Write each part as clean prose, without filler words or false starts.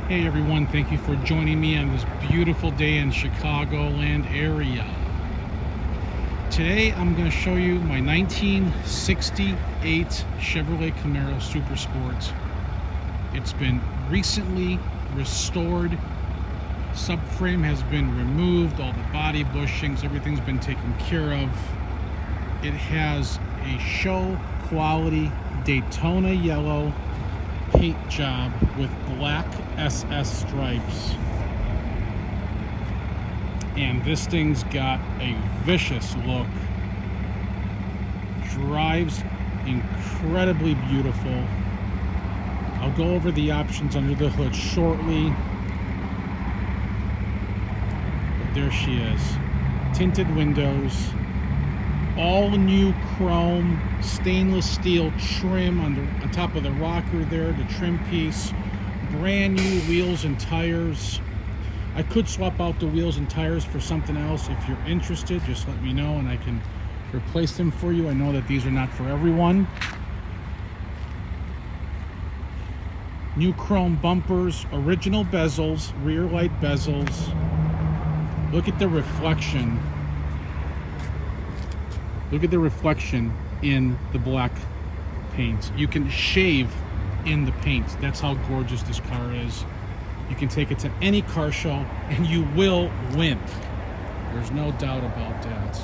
Hey everyone, thank you for joining me on this beautiful day in Chicagoland area. Today I'm going to show you my 1968 Chevrolet Camaro Super Sport. It's been recently restored. Subframe has been removed, all the body bushings, everything's been taken care of. It has a show quality Daytona Yellow paint job with black SS stripes, and this thing's got a vicious look. Drives incredibly beautiful. I'll go over the options under the hood shortly, but there she is. Tinted windows, all new chrome stainless steel trim on top of the rocker there, the trim piece. Brand new wheels and tires. I could swap out the wheels and tires for something else. If you're interested, just let me know and I can replace them for you. I know that these are not for everyone. New chrome bumpers, original bezels, rear light bezels. Look at the reflection. Look at the reflection in the black paint. You can shave in the paint. That's how gorgeous this car is. You can take it to any car show and you will win. There's no doubt about that.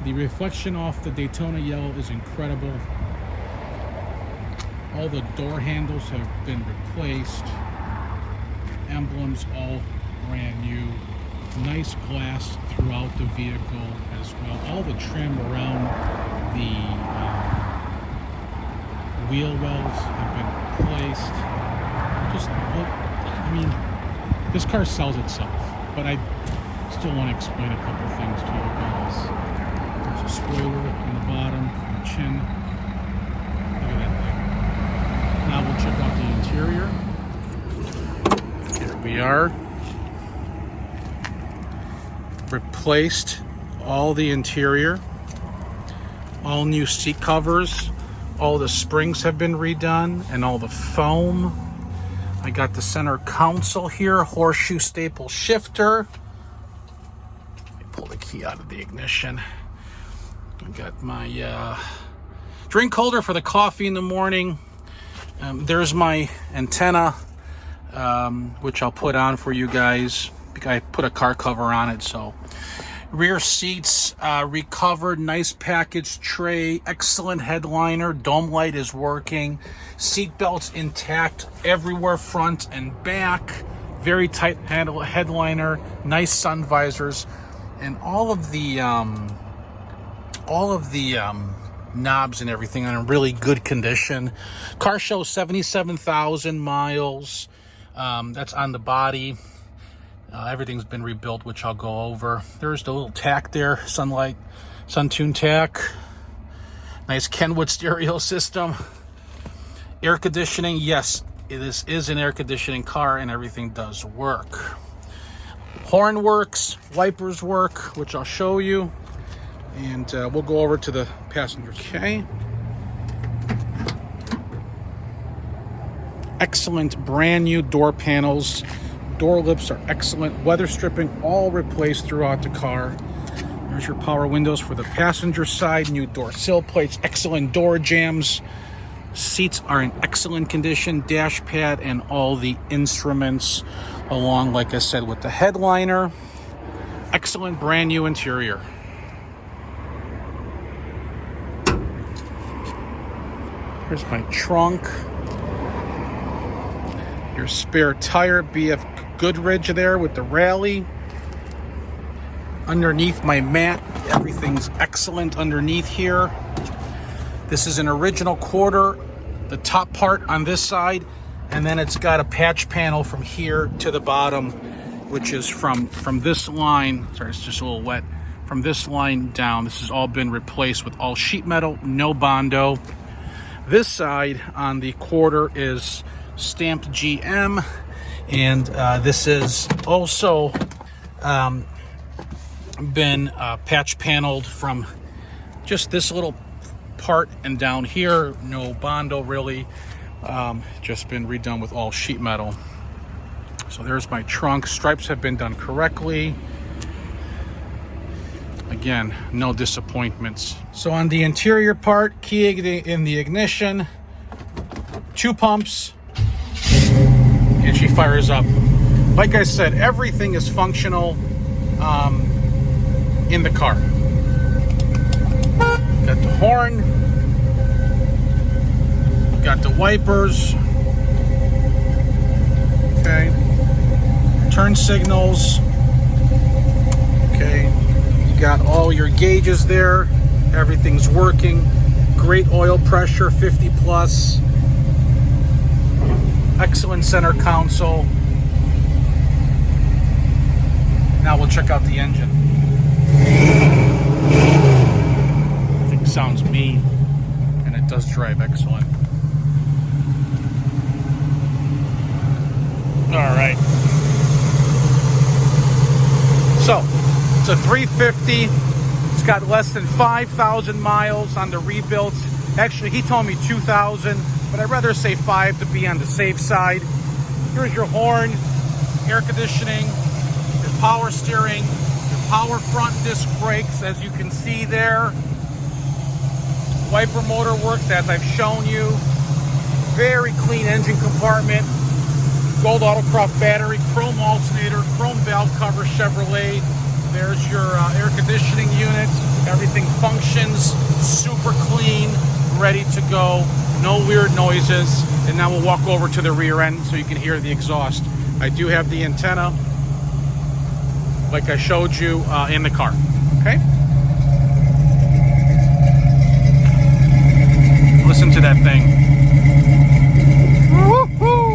The reflection off the Daytona Yellow is incredible. All the door handles have been replaced. Emblems all brand new. Nice glass throughout the vehicle as well. All the trim around the wheel wells have been replaced. I mean, this car sells itself, but I still want to explain a couple things to you guys. There's a spoiler on the bottom, on the chin. Look at that thing. Now we'll check out the interior. Here we are. Replaced all the interior, all new seat covers, all the springs have been redone, and all the foam. I got the center console here, horseshoe staple shifter. Let me pull the key out of the ignition. I got my drink holder for the coffee in the morning. There's my antenna, which I'll put on for you guys. I put a car cover on it. So rear seats recovered, nice package tray, excellent headliner, dome light is working, seat belts intact everywhere, front and back, very tight headliner, nice sun visors, and all of the knobs and everything are in really good condition. Car shows 77,000 miles. That's on the body. Everything's been rebuilt, which I'll go over. There's the little tack there, sunlight, sun-tuned tack. Nice Kenwood stereo system. Air conditioning, yes, this is an air conditioning car and everything does work. Horn works, wipers work, which I'll show you. And we'll go over to the passenger. Okay. Excellent brand new door panels. Door lips are excellent. Weather stripping all replaced throughout the car. There's your power windows for the passenger side. New door sill plates, excellent door jambs. Seats are in excellent condition. Dash pad and all the instruments along, like I said, with the headliner. Excellent brand new interior. Here's my trunk. Your spare tire, BF Goodrich there with the rally. Underneath my mat, everything's excellent underneath here. This is an original quarter, the top part on this side, and then it's got a patch panel from here to the bottom, which is from this line. Sorry, it's just a little wet. From this line down, this has all been replaced with all sheet metal, no bondo. This side on the quarter is stamped GM, and this is also been patch paneled from just this little part and down here. No bondo really, just been redone with all sheet metal. So there's my trunk. Stripes have been done correctly. Again, no disappointments. So on the interior part, key in the ignition, 2 pumps, and she fires up. Like I said, everything is functional in the car. Got the horn, got the wipers, okay, turn signals, okay. Got all your gauges there. Everything's working. Great oil pressure, 50 plus. Excellent center console. Now we'll check out the engine. I think it sounds mean, and it does drive excellent. All right. So, it's a 350. It's got less than 5,000 miles on the rebuilt. Actually, he told me 2,000, but I'd rather say 5 to be on the safe side. Here's your horn, air conditioning, your power steering, your power front disc brakes, as you can see there. Wiper motor works, as I've shown you. Very clean engine compartment. Gold Autocroft battery, chrome alternator, chrome valve cover, Chevrolet. There's your air conditioning unit. Everything functions, super clean, ready to go. No weird noises. And now we'll walk over to the rear end so you can hear the exhaust. I do have the antenna, like I showed you in the car. Okay? Listen to that thing. Woo-hoo!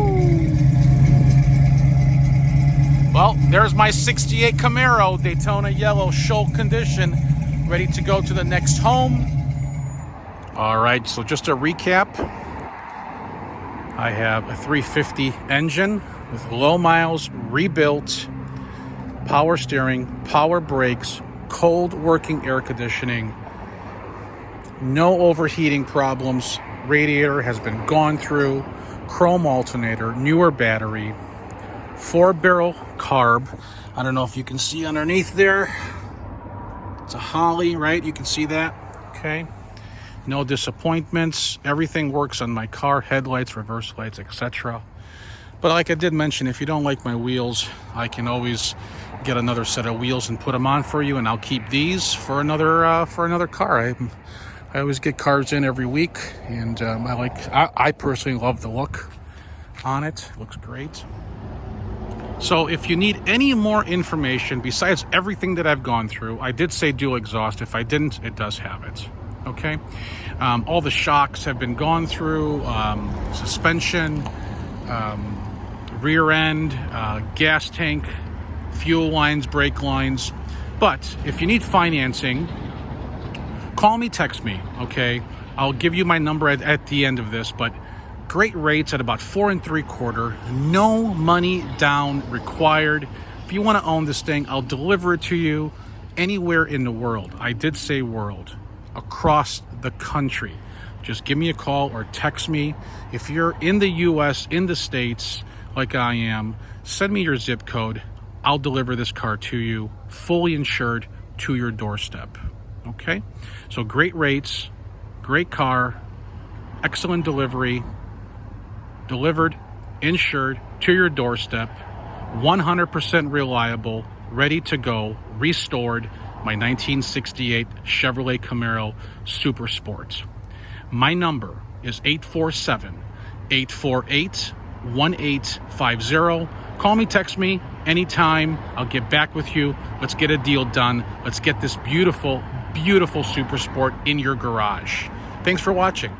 Well, there's my 68 Camaro, Daytona Yellow, show condition, ready to go to the next home. All right, so just a recap. I have a 350 engine with low miles, rebuilt, power steering, power brakes, cold working air conditioning, no overheating problems. Radiator has been gone through, chrome alternator, newer battery, 4-barrel carb. I don't know if you can see underneath there. It's a Holly, right? You can see that. Okay. No disappointments. Everything works on my car, headlights, reverse lights, etc. But like I did mention, if you don't like my wheels, I can always get another set of wheels and put them on for you, and I'll keep these for another car. I always get cars in every week, and I personally love the look on it. It looks great. So if you need any more information besides everything that I've gone through, I did say dual exhaust. If I didn't, it does have it. Okay. All the shocks have been gone through, suspension, rear end, gas tank, fuel lines, brake lines. But if you need financing, call me, text me. Okay. I'll give you my number at the end of this, but great rates at about 4 3/4. No money down required. If you want to own this thing, I'll deliver it to you anywhere in the world. I did say world, across the country. Just give me a call or text me. If you're in the US, in the States, like I am, send me your zip code. I'll deliver this car to you, fully insured, to your doorstep. Okay? So great rates, great car, excellent delivery, delivered, insured, to your doorstep, 100% reliable, ready to go, restored, my 1968 Chevrolet Camaro Super Sport. My number is 847-848-1850. Call me, text me anytime. I'll get back with you. Let's get a deal done. Let's get this beautiful, beautiful Super Sport in your garage. Thanks for watching.